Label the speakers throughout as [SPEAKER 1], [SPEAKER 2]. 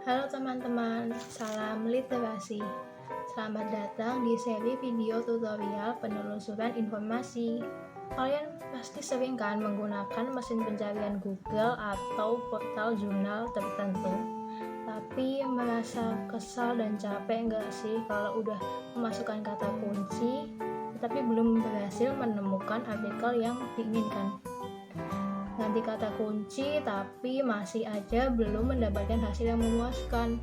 [SPEAKER 1] Halo teman-teman, salam literasi. Selamat datang di seri video tutorial penelusuran informasi. Kalian pasti sering kan menggunakan mesin pencarian Google atau portal jurnal tertentu. Tapi merasa kesal dan capek nggak sih kalau udah memasukkan kata kunci, tetapi belum berhasil menemukan artikel yang diinginkan? Ganti kata kunci tapi masih aja belum mendapatkan hasil yang memuaskan.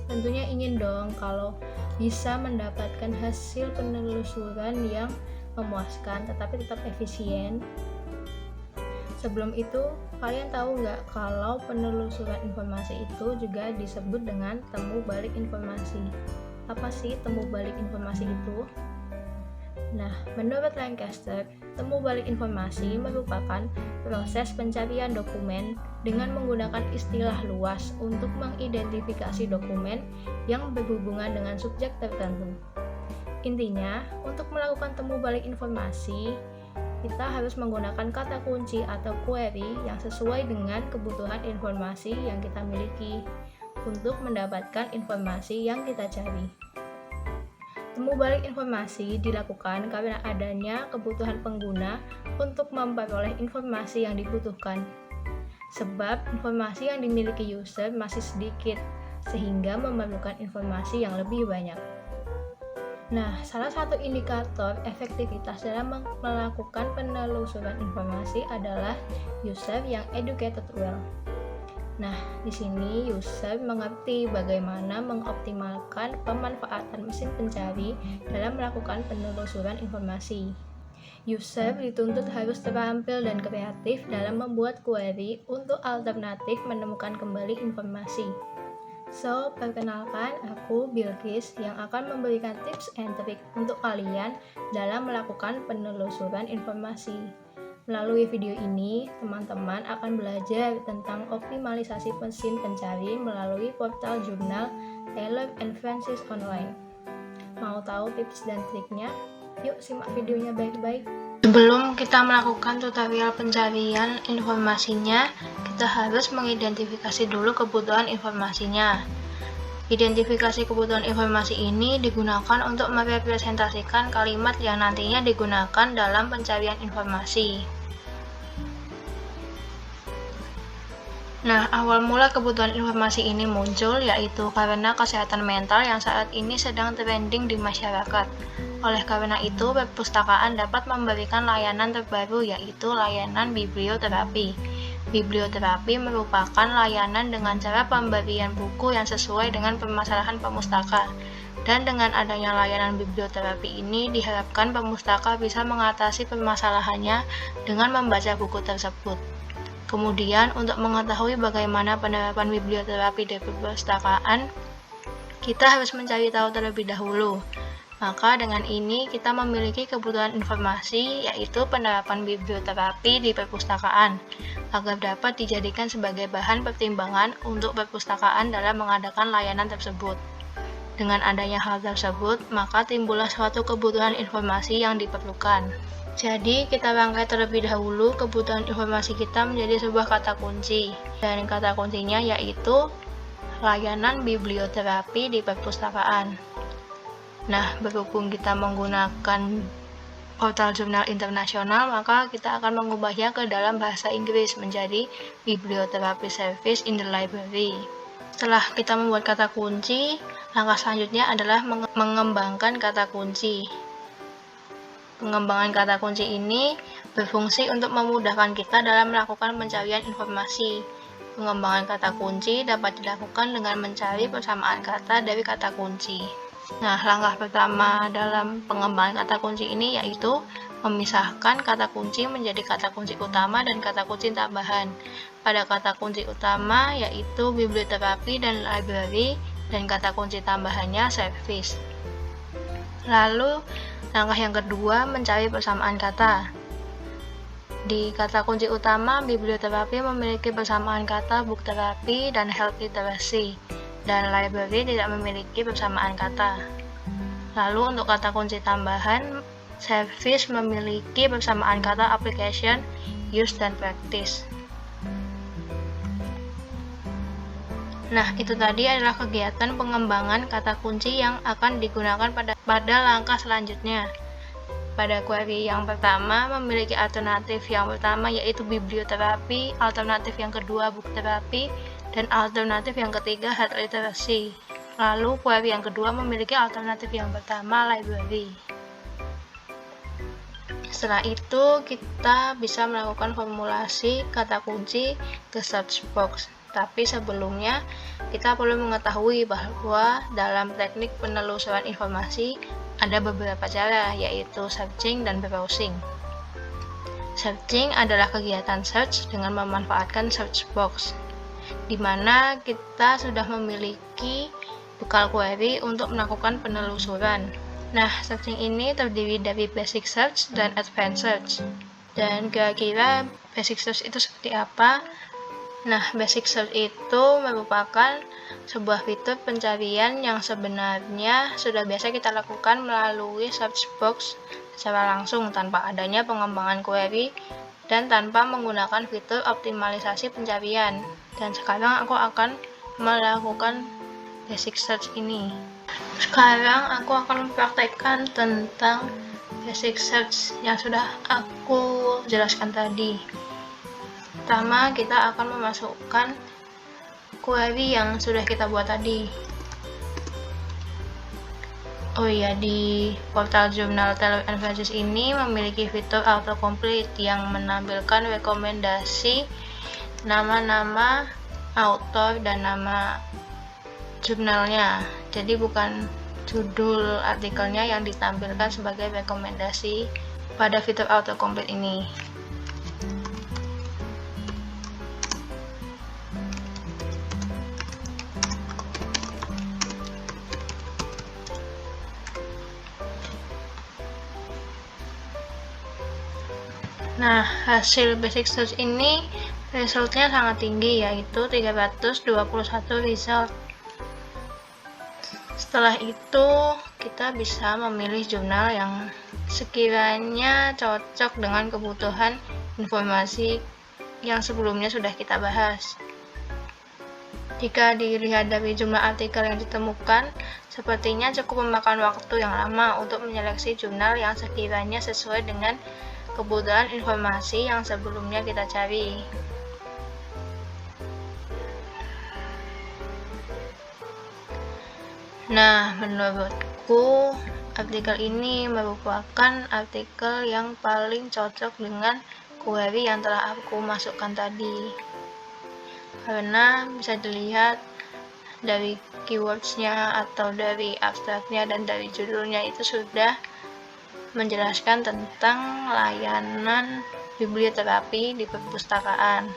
[SPEAKER 1] Tentunya ingin dong kalau bisa mendapatkan hasil penelusuran yang memuaskan tetapi tetap efisien. Sebelum itu, kalian tahu nggak kalau penelusuran informasi itu juga disebut dengan temu balik informasi? Apa sih temu balik informasi itu? Nah, menurut Lancaster, temu balik informasi merupakan proses pencarian dokumen dengan menggunakan istilah luas untuk mengidentifikasi dokumen yang berhubungan dengan subjek tertentu. Intinya, untuk melakukan temu balik informasi, kita harus menggunakan kata kunci atau query yang sesuai dengan kebutuhan informasi yang kita miliki untuk mendapatkan informasi yang kita cari. Temu balik informasi dilakukan karena adanya kebutuhan pengguna untuk memperoleh informasi yang dibutuhkan. Sebab informasi yang dimiliki user masih sedikit, sehingga memerlukan informasi yang lebih banyak. Nah, salah satu indikator efektivitas dalam melakukan penelusuran informasi adalah user yang educated well. Nah, di sini user mengerti bagaimana mengoptimalkan pemanfaatan mesin pencari dalam melakukan penelusuran informasi. User dituntut harus terampil dan kreatif dalam membuat query untuk alternatif menemukan kembali informasi. So, perkenalkan aku Bilqis yang akan memberikan tips and trik untuk kalian dalam melakukan penelusuran informasi. Melalui video ini, teman-teman akan belajar tentang optimalisasi mesin pencari melalui portal jurnal Taylor and Francis Online. Mau tahu tips dan triknya? Yuk simak videonya baik-baik. Sebelum kita melakukan tutorial pencarian informasinya, kita harus mengidentifikasi dulu kebutuhan informasinya. Identifikasi kebutuhan informasi ini digunakan untuk merepresentasikan kalimat yang nantinya digunakan dalam pencarian informasi. Nah, awal mula kebutuhan informasi ini muncul yaitu karena kesehatan mental yang saat ini sedang trending di masyarakat. Oleh karena itu, perpustakaan dapat memberikan layanan terbaru yaitu layanan biblioterapi. Biblioterapi merupakan layanan dengan cara pemberian buku yang sesuai dengan permasalahan pemustaka. Dan dengan adanya layanan biblioterapi ini, diharapkan pemustaka bisa mengatasi permasalahannya dengan membaca buku tersebut. Kemudian, untuk mengetahui bagaimana penerapan biblioterapi di perpustakaan, kita harus mencari tahu terlebih dahulu. Maka dengan ini kita memiliki kebutuhan informasi yaitu penerapan biblioterapi di perpustakaan agar dapat dijadikan sebagai bahan pertimbangan untuk perpustakaan dalam mengadakan layanan tersebut. Dengan adanya hal tersebut, maka timbullah suatu kebutuhan informasi yang diperlukan. Jadi kita rangkai terlebih dahulu kebutuhan informasi kita menjadi sebuah kata kunci. Dan kata kuncinya yaitu layanan biblioterapi di perpustakaan. Nah, berhubung kita menggunakan portal jurnal internasional, maka kita akan mengubahnya ke dalam bahasa Inggris menjadi Bibliotherapy Service in the Library. Setelah kita membuat kata kunci, langkah selanjutnya adalah mengembangkan kata kunci. Pengembangan kata kunci ini berfungsi untuk memudahkan kita dalam melakukan pencarian informasi. Pengembangan kata kunci dapat dilakukan dengan mencari persamaan kata dari kata kunci. Nah, langkah pertama dalam pengembangan kata kunci ini yaitu memisahkan kata kunci menjadi kata kunci utama dan kata kunci tambahan. Pada kata kunci utama yaitu biblioterapi dan library dan kata kunci tambahannya service. Lalu, langkah yang kedua mencari persamaan kata. Di kata kunci utama, biblioterapi memiliki persamaan kata book therapy dan health literacy. Dan library tidak memiliki persamaan kata. Lalu untuk kata kunci tambahan, service memiliki persamaan kata application, use, dan practice. Nah, itu tadi adalah kegiatan pengembangan kata kunci yang akan digunakan pada langkah selanjutnya. Pada query yang pertama memiliki alternatif yang pertama yaitu biblioterapi, alternatif yang kedua book terapi, dan alternatif yang ketiga hard literacy. Lalu query yang kedua memiliki alternatif yang pertama library. Setelah itu kita bisa melakukan formulasi kata kunci ke search box. Tapi sebelumnya kita perlu mengetahui bahwa dalam teknik penelusuran informasi ada beberapa cara, yaitu searching dan browsing. Searching adalah kegiatan search dengan memanfaatkan search box, di mana kita sudah memiliki bekal query untuk melakukan penelusuran. Nah, searching ini terdiri dari basic search dan advanced search. Dan kira-kira basic search itu seperti apa? Nah, basic search itu merupakan sebuah fitur pencarian yang sebenarnya sudah biasa kita lakukan melalui search box secara langsung tanpa adanya pengembangan query dan tanpa menggunakan fitur optimalisasi pencarian. Dan sekarang aku akan melakukan basic search ini. Sekarang aku akan mempraktekkan tentang basic search yang sudah aku jelaskan tadi. Pertama, kita akan memasukkan query yang sudah kita buat tadi. Oh iya, di portal jurnal Taylor & Francis ini memiliki fitur autocomplete yang menampilkan rekomendasi nama-nama author dan nama jurnalnya. Jadi bukan judul artikelnya yang ditampilkan sebagai rekomendasi pada fitur autocomplete ini. Nah, hasil basic search ini resultnya sangat tinggi, yaitu 321 result. Setelah itu, kita bisa memilih jurnal yang sekiranya cocok dengan kebutuhan informasi yang sebelumnya sudah kita bahas. Jika dilihat dari jumlah artikel yang ditemukan, sepertinya cukup memakan waktu yang lama untuk menyeleksi jurnal yang sekiranya sesuai dengan kebutuhan informasi yang sebelumnya kita cari. Nah, menurutku artikel ini merupakan artikel yang paling cocok dengan query yang telah aku masukkan tadi, karena bisa dilihat dari keywords-nya atau dari abstraknya dan dari judulnya itu sudah menjelaskan tentang layanan biblioterapi di perpustakaan.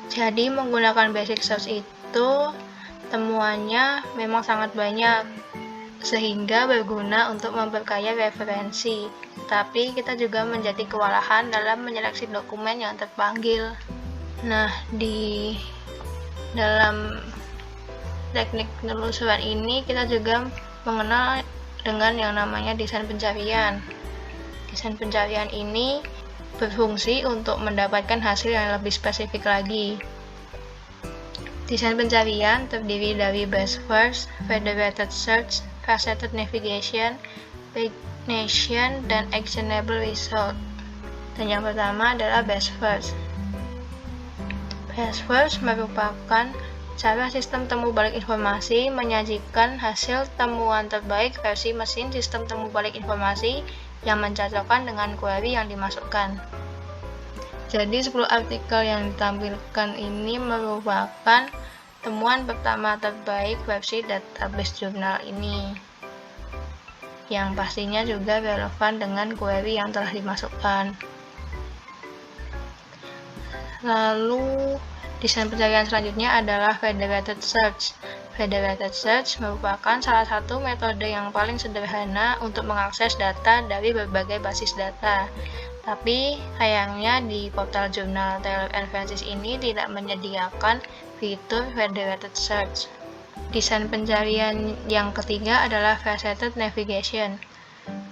[SPEAKER 1] Jadi menggunakan basic search itu temuannya memang sangat banyak, sehingga berguna untuk memperkaya referensi. Tapi kita juga menjadi kewalahan dalam menyeleksi dokumen yang terpanggil. Nah, di dalam teknik penelusuran ini kita juga mengenal dengan yang namanya desain pencarian. Desain pencarian ini berfungsi untuk mendapatkan hasil yang lebih spesifik lagi. Desain pencarian terdiri dari best first, federated search, faceted navigation, pagination, dan actionable result. Dan yang pertama adalah best first. Best first merupakan cara sistem temu balik informasi menyajikan hasil temuan terbaik versi mesin sistem temu balik informasi yang mencocokkan dengan query yang dimasukkan. Jadi 10 artikel yang ditampilkan ini merupakan temuan pertama terbaik versi database jurnal ini, yang pastinya juga relevan dengan query yang telah dimasukkan. Lalu desain pencarian selanjutnya adalah federated search. Federated search merupakan salah satu metode yang paling sederhana untuk mengakses data dari berbagai basis data. Tapi sayangnya di portal jurnal Taylor & Francis ini tidak menyediakan fitur federated search. Desain pencarian yang ketiga adalah faceted navigation.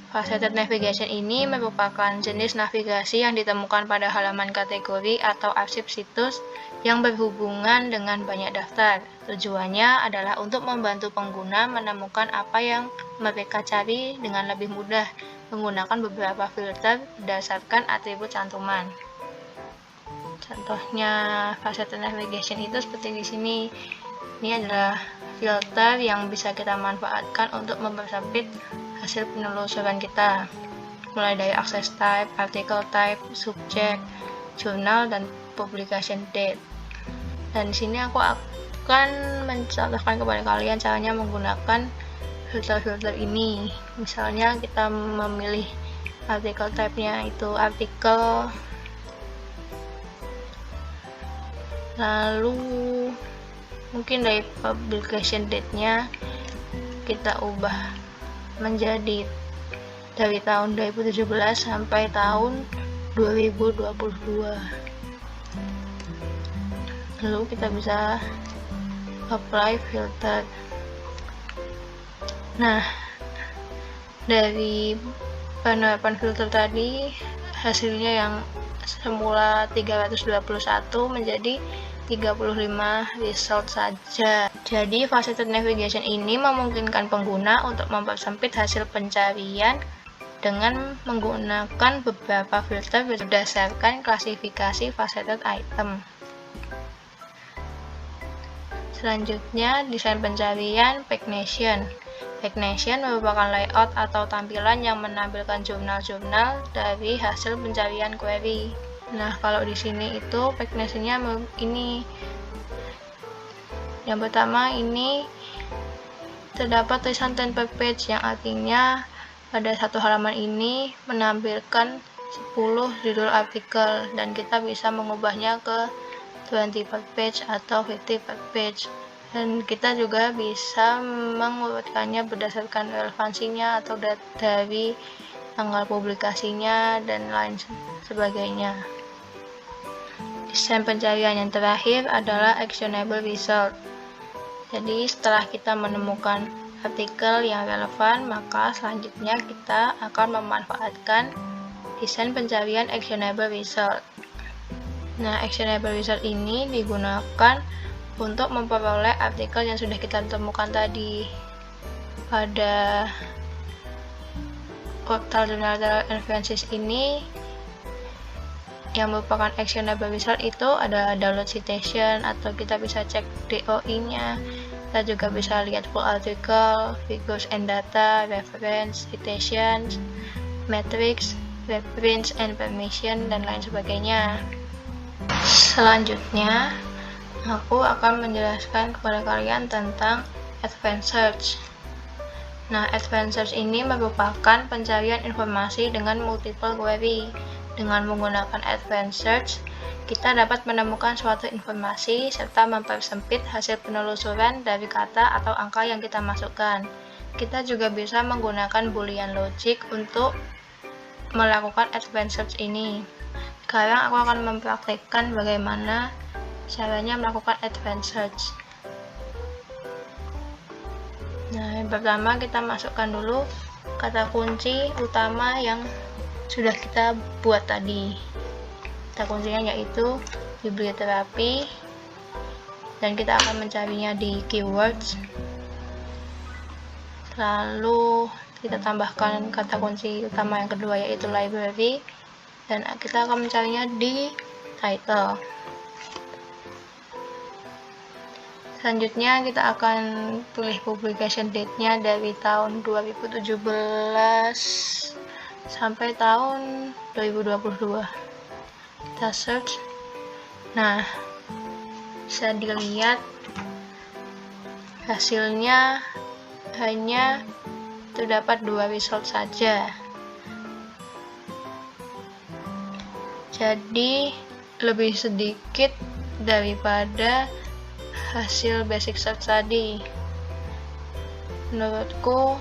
[SPEAKER 1] Faceted navigation ini merupakan jenis navigasi yang ditemukan pada halaman kategori atau arsip situs yang berhubungan dengan banyak daftar. Tujuannya adalah untuk membantu pengguna menemukan apa yang mereka cari dengan lebih mudah menggunakan beberapa filter berdasarkan atribut cantuman. Contohnya faceted navigation itu seperti di sini. Ini adalah filter yang bisa kita manfaatkan untuk mempersempit hasil penelusuran kita, mulai dari access type, article type, subject, jurnal, dan publication date. Dan di sini aku akan mencontohkan kepada kalian caranya menggunakan filter-filter ini. Misalnya kita memilih article type-nya itu artikel, lalu mungkin dari publication date-nya kita ubah menjadi dari tahun 2017 sampai tahun 2022. Lalu kita bisa apply filter. Nah, dari penerapan filter tadi hasilnya yang semula 321 menjadi 35 result saja. Jadi faceted navigation ini memungkinkan pengguna untuk mempersempit hasil pencarian dengan menggunakan beberapa filter berdasarkan klasifikasi faceted item. Selanjutnya, desain pencarian Pagination. Pagination merupakan layout atau tampilan yang menampilkan jurnal-jurnal dari hasil pencarian query. Nah, kalau di sini itu pagination-nya ini. Yang pertama ini terdapat tulisan turn per page yang artinya pada satu halaman ini menampilkan 10 judul artikel dan kita bisa mengubahnya ke 20 per page atau 50 per page. Dan kita juga bisa mengurutkannya berdasarkan relevansinya atau dari tanggal publikasinya dan lain sebagainya. Desain pencarian yang terakhir adalah actionable result. Jadi setelah kita menemukan artikel yang relevan, maka selanjutnya kita akan memanfaatkan desain pencarian actionable result. Nah, actionable result ini digunakan untuk memperoleh artikel yang sudah kita temukan tadi. Pada portal Journal References ini yang merupakan actionable result itu ada download citation atau kita bisa cek DOI-nya. Kita juga bisa lihat full article, figures and data, reference, citations, metrics, reference and permission, dan lain sebagainya. Selanjutnya, aku akan menjelaskan kepada kalian tentang advanced search. Nah, advanced search ini merupakan pencarian informasi dengan multiple query. Dengan menggunakan advanced search, kita dapat menemukan suatu informasi serta mempersempit hasil penelusuran dari kata atau angka yang kita masukkan. Kita juga bisa menggunakan Boolean logic untuk melakukan advanced search ini. Sekarang aku akan mempraktikkan bagaimana caranya melakukan advanced search. Nah, yang pertama kita masukkan dulu kata kunci utama yang sudah kita buat tadi. Kata kuncinya yaitu biblioterapi, dan kita akan mencarinya di keywords. Lalu kita tambahkan kata kunci utama yang kedua yaitu library, dan kita akan mencarinya di title. Selanjutnya kita akan pilih publication date-nya dari tahun 2017 sampai tahun 2022. Kita search. Nah, bisa dilihat hasilnya hanya terdapat 2 result saja. Jadi lebih sedikit daripada hasil basic search tadi. Menurutku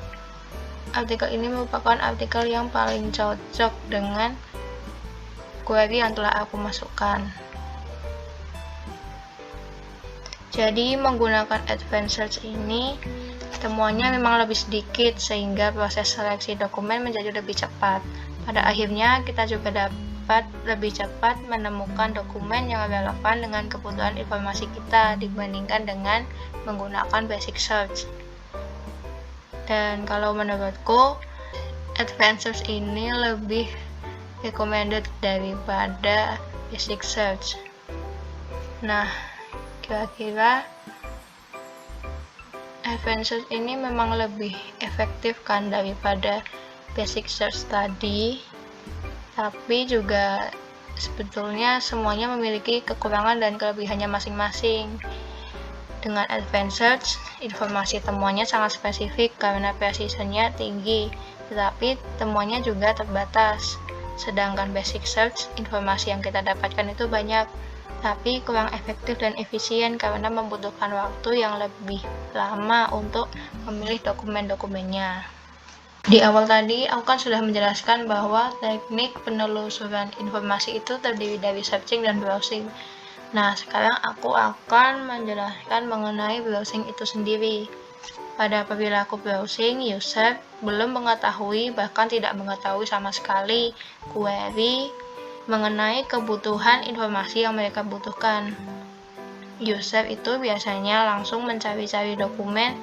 [SPEAKER 1] artikel ini merupakan artikel yang paling cocok dengan query yang telah aku masukkan. Jadi menggunakan advanced search ini temuannya memang lebih sedikit sehingga proses seleksi dokumen menjadi lebih cepat. Pada akhirnya kita juga dapat lebih cepat menemukan dokumen yang relevan dengan kebutuhan informasi kita dibandingkan dengan menggunakan basic search. Dan kalau menurutku, advanced search ini lebih recommended daripada basic search. Nah, kira-kira advanced search ini memang lebih efektif kan daripada basic search tadi, tapi juga sebetulnya semuanya memiliki kekurangan dan kelebihannya masing-masing. Dengan advanced search, informasi temuannya sangat spesifik karena precision-nya tinggi, tetapi temuannya juga terbatas. Sedangkan basic search, informasi yang kita dapatkan itu banyak, tapi kurang efektif dan efisien karena membutuhkan waktu yang lebih lama untuk memilih dokumen-dokumennya. Di awal tadi, aku kan sudah menjelaskan bahwa teknik penelusuran informasi itu terdiri dari searching dan browsing. Nah, sekarang aku akan menjelaskan mengenai browsing itu sendiri. Pada perilaku browsing, user belum mengetahui, bahkan tidak mengetahui sama sekali query mengenai kebutuhan informasi yang mereka butuhkan. User itu biasanya langsung mencari-cari dokumen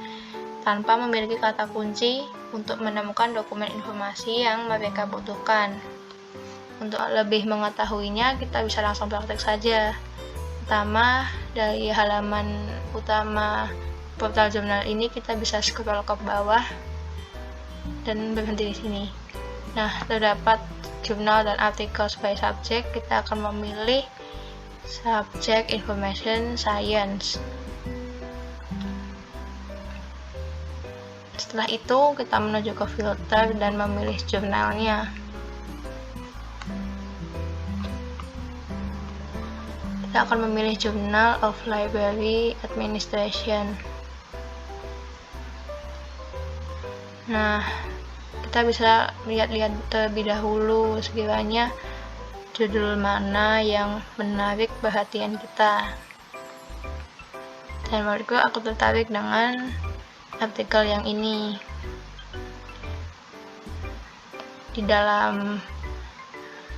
[SPEAKER 1] tanpa memiliki kata kunci untuk menemukan dokumen informasi yang mereka butuhkan. Untuk lebih mengetahuinya, kita bisa langsung praktek saja. Pertama, dari halaman utama portal jurnal ini kita bisa scroll ke bawah dan berhenti di sini. Nah, terdapat jurnal dan artikel by subject. Kita akan memilih subject information science. Setelah itu, kita menuju ke filter dan memilih jurnalnya. Kita akan memilih Journal of Library Administration. Nah, kita bisa lihat-lihat terlebih dahulu sekiranya judul mana yang menarik perhatian kita. Dan menurutku aku tertarik dengan artikel yang ini. Di dalam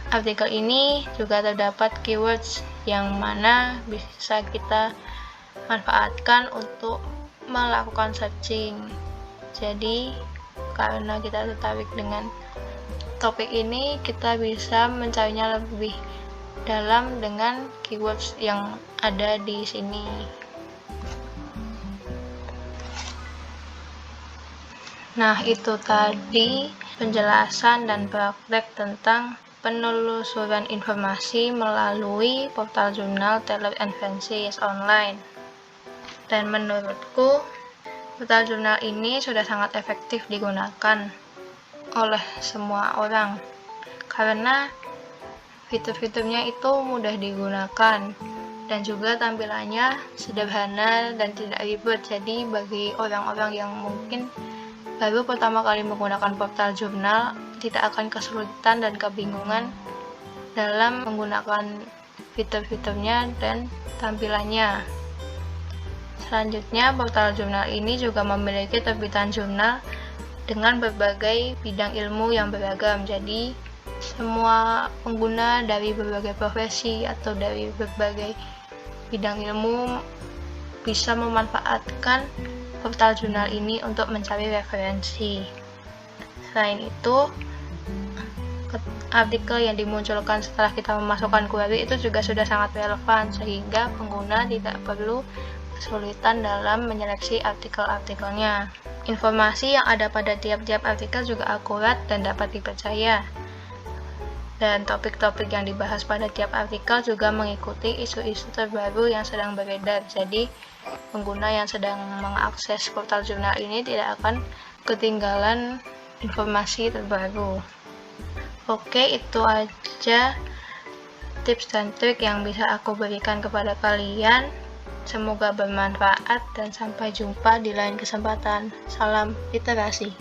[SPEAKER 1] artikel ini juga terdapat keywords yang mana bisa kita manfaatkan untuk melakukan searching. Jadi, karena kita tertarik dengan topik ini, kita bisa mencarinya lebih dalam dengan keywords yang ada di sini. Nah, itu tadi penjelasan dan praktek tentang penelusuran informasi melalui portal jurnal Taylor & Francis online. Dan menurutku, portal jurnal ini sudah sangat efektif digunakan oleh semua orang karena fitur-fiturnya itu mudah digunakan dan juga tampilannya sederhana dan tidak ribet. Jadi bagi orang-orang yang mungkin baru pertama kali menggunakan portal jurnal tidak akan kesulitan dan kebingungan dalam menggunakan fitur-fiturnya dan tampilannya. Selanjutnya, portal jurnal ini juga memiliki terbitan jurnal dengan berbagai bidang ilmu yang beragam. Jadi, semua pengguna dari berbagai profesi atau dari berbagai bidang ilmu bisa memanfaatkan portal jurnal ini untuk mencari referensi. Selain itu, artikel yang dimunculkan setelah kita memasukkan query itu juga sudah sangat relevan sehingga pengguna tidak perlu kesulitan dalam menyeleksi artikel-artikelnya. Informasi yang ada pada tiap-tiap artikel juga akurat dan dapat dipercaya. Dan topik-topik yang dibahas pada tiap artikel juga mengikuti isu-isu terbaru yang sedang beredar. Jadi, pengguna yang sedang mengakses portal jurnal ini tidak akan ketinggalan informasi terbaru. Oke, itu aja tips dan trik yang bisa aku berikan kepada kalian. Semoga bermanfaat dan sampai jumpa di lain kesempatan. Salam literasi.